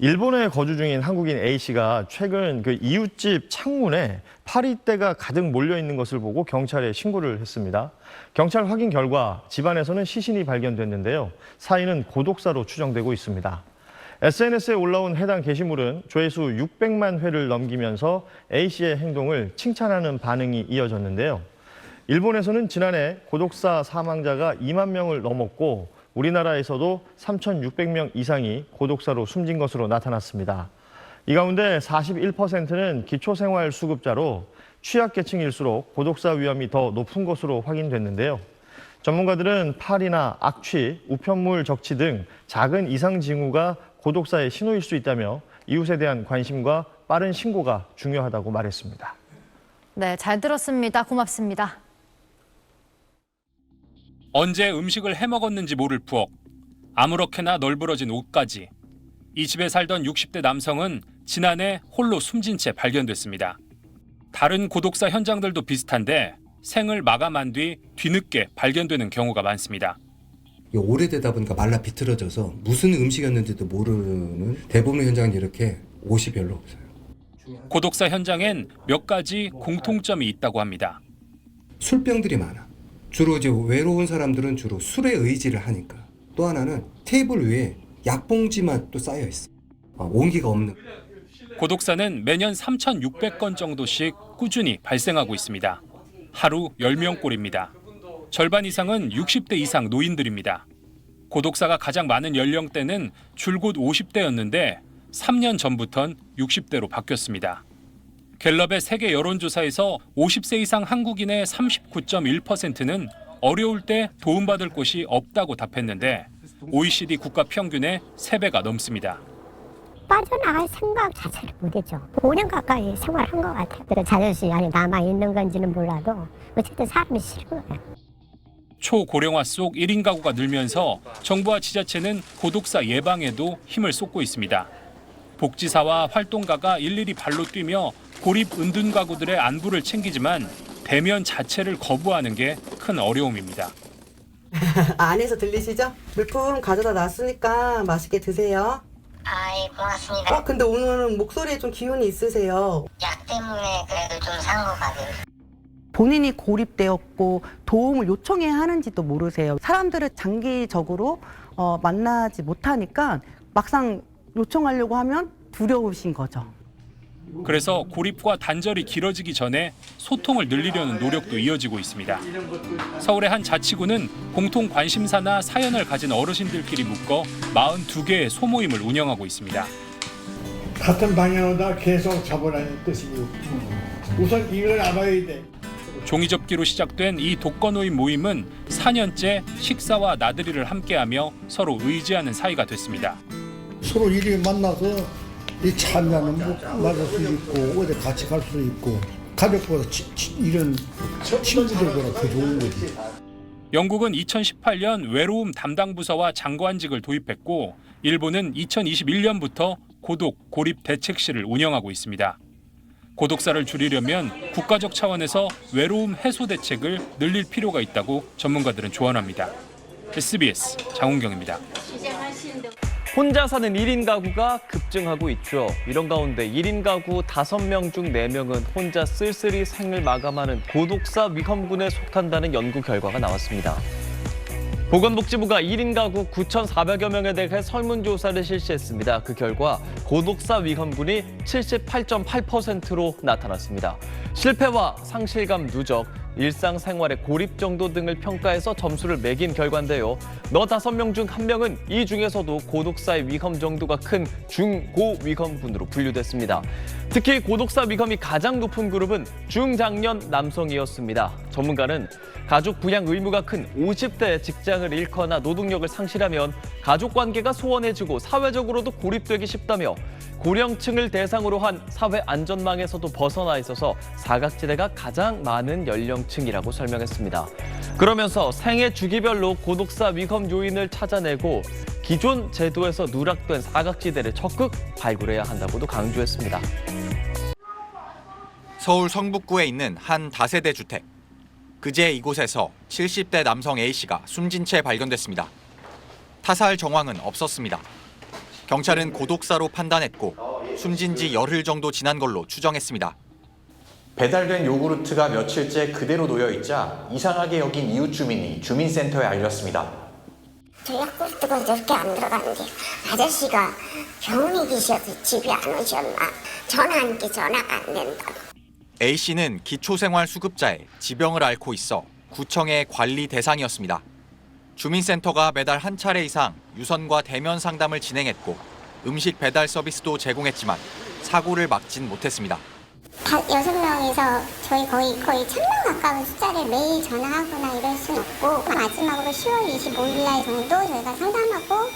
일본에 거주 중인 한국인 A씨가 최근 그 이웃집 창문에 파리떼가 가득 몰려 있는 것을 보고 경찰에 신고를 했습니다. 경찰 확인 결과 집안에서는 시신이 발견됐는데요. 사인은 고독사로 추정되고 있습니다. SNS에 올라온 해당 게시물은 조회수 600만 회를 넘기면서 A씨의 행동을 칭찬하는 반응이 이어졌는데요. 일본에서는 지난해 고독사 사망자가 2만 명을 넘었고 우리나라에서도 3,600명 이상이 고독사로 숨진 것으로 나타났습니다. 이 가운데 41%는 기초생활수급자로 취약계층일수록 고독사 위험이 더 높은 것으로 확인됐는데요. 전문가들은 파리나 악취, 우편물 적치 등 작은 이상 징후가 고독사의 신호일 수 있다며 이웃에 대한 관심과 빠른 신고가 중요하다고 말했습니다. 네, 잘 들었습니다. 고맙습니다. 언제 음식을 해먹었는지 모를 부엌, 아무렇게나 널브러진 옷까지. 이 집에 살던 60대 남성은 지난해 홀로 숨진 채 발견됐습니다. 다른 고독사 현장들도 비슷한데 생을 마감한 뒤 뒤늦게 발견되는 경우가 많습니다. 오래되다 보니까 말라 비틀어져서 무슨 음식이었는지도 모르는 대부분 현장은 이렇게 옷이 별로 없어요. 고독사 현장엔 몇 가지 공통점이 있다고 합니다. 술병들이 많아. 주로 이제 외로운 사람들은 주로 술에 의지를 하니까. 또 하나는 테이블 위에 약봉지만 또 쌓여 있어. 온기가 없는. 고독사는 매년 3,600건 정도씩 꾸준히 발생하고 있습니다. 하루 10명꼴입니다. 절반 이상은 60대 이상 노인들입니다. 고독사가 가장 많은 연령대는 줄곧 50대였는데 3년 전부턴 60대로 바뀌었습니다. 갤럽의 세계 여론조사에서 50세 이상 한국인의 39.1%는 어려울 때 도움받을 곳이 없다고 답했는데 OECD 국가 평균의 3배가 넘습니다. 빠져나갈 생각 자체를 못했죠. 5년 가까이 생활한 것 같아요. 자존심이 안에 남아있는 건지는 몰라도 어쨌든 사람이 싫은 거예요. 초고령화 속 1인 가구가 늘면서 정부와 지자체는 고독사 예방에도 힘을 쏟고 있습니다. 복지사와 활동가가 일일이 발로 뛰며 고립 은둔 가구들의 안부를 챙기지만 대면 자체를 거부하는 게 큰 어려움입니다. 안에서 들리시죠? 물품 가져다 놨으니까 맛있게 드세요. 아이, 고맙습니다. 근데 오늘은 목소리에 좀 기운이 있으세요. 약 때문에 그래도 좀 산 것 같아요. 본인이 고립되었고 도움을 요청해야 하는지도 모르세요. 사람들을 장기적으로 만나지 못하니까 막상 요청하려고 하면 두려우신 거죠. 그래서 고립과 단절이 길어지기 전에 소통을 늘리려는 노력도 이어지고 있습니다. 서울의 한 자치구는 공통 관심사나 사연을 가진 어르신들끼리 묶어 42개의 소모임을 운영하고 있습니다. 같은 방향으로 계속 잡으라는 뜻이고 우선 이걸 알아야 돼. 종이접기로 시작된 이 독거노인 모임은 4년째 식사와 나들이를 함께하며 서로 의지하는 사이가 됐습니다. 서로 이렇게 만나서 이 참여는 만날 수 있고 어디 같이 갈 수 있고 가족보다 이런 친구들보다 더 좋은 거지. 영국은 2018년 외로움 담당 부서와 장관직을 도입했고 일본은 2021년부터 고독, 고립 대책실을 운영하고 있습니다. 고독사를 줄이려면 국가적 차원에서 외로움 해소 대책을 늘릴 필요가 있다고 전문가들은 조언합니다. SBS 장훈경입니다. 혼자 사는 1인 가구가 급증하고 있죠. 이런 가운데 1인 가구 5명 중 4명은 혼자 쓸쓸히 생을 마감하는 고독사 위험군에 속한다는 연구 결과가 나왔습니다. 보건복지부가 1인 가구 9,400여 명에 대해 설문조사를 실시했습니다. 그 결과 고독사 위험군이 78.8%로 나타났습니다. 실패와 상실감 누적, 일상생활의 고립 정도 등을 평가해서 점수를 매긴 결과인데요. 너 5명 중 1명은 이 중에서도 고독사의 위험 정도가 큰 중고 위험군으로 분류됐습니다. 특히 고독사 위험이 가장 높은 그룹은 중장년 남성이었습니다. 전문가는 가족 부양 의무가 큰 50대 직장을 잃거나 노동력을 상실하면 가족관계가 소원해지고 사회적으로도 고립되기 쉽다며 고령층을 대상으로 한 사회 안전망에서도 벗어나 있어서 사각지대가 가장 많은 연령층이라고 설명했습니다. 그러면서 생애 주기별로 고독사 위험 요인을 찾아내고 기존 제도에서 누락된 사각지대를 적극 발굴해야 한다고도 강조했습니다. 서울 성북구에 있는 한 다세대 주택. 그제 이곳에서 70대 남성 A씨가 숨진 채 발견됐습니다. 타살 정황은 없었습니다. 경찰은 고독사로 판단했고 숨진 지 열흘 정도 지난 걸로 추정했습니다. 배달된 요구르트가 며칠째 그대로 놓여 있자 이상하게 여긴 이웃 주민이 주민센터에 알렸습니다. 저 야구르트가 저렇게 안 들어갔는데 아저씨가 병원에 계셔서 집에 안 오셨나? 전화하니까 전화가 안 된다고. A씨는 기초생활수급자에 지병을 앓고 있어 구청의 관리 대상이었습니다. 주민센터가 매달 한 차례 이상 유선과 대면 상담을 진행했고 음식 배달 서비스도 제공했지만 사고를 막진 못했습니다. 6명이서 저희 거의 1000명 가까운 숫자를 매일 전화하거나 이럴 순 없고 마지막으로 10월 25일 날 정도 저희가 상담하고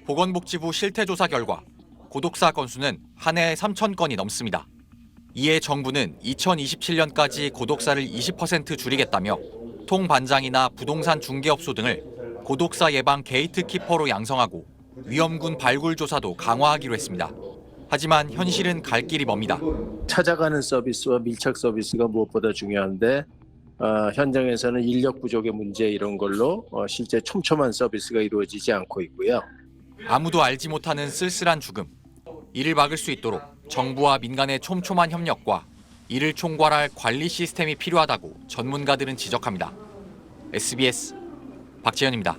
보건복지부 실태조사 결과 고독사 건수는 한 해에 3,000건이 넘습니다. 이에 정부는 2027년까지 고독사를 20% 줄이겠다며 통반장이나 부동산 중개업소 등을 고독사 예방 게이트키퍼로 양성하고 위험군 발굴 조사도 강화하기로 했습니다. 하지만 현실은 갈 길이 멉니다. 찾아가는 서비스와 밀착 서비스가 무엇보다 중요한데 현장에서는 인력 부족의 문제 이런 걸로 실제 촘촘한 서비스가 이루어지지 않고 있고요. 아무도 알지 못하는 쓸쓸한 죽음. 이를 막을 수 있도록 정부와 민간의 촘촘한 협력과 이를 총괄할 관리 시스템이 필요하다고 전문가들은 지적합니다. SBS 박지현입니다.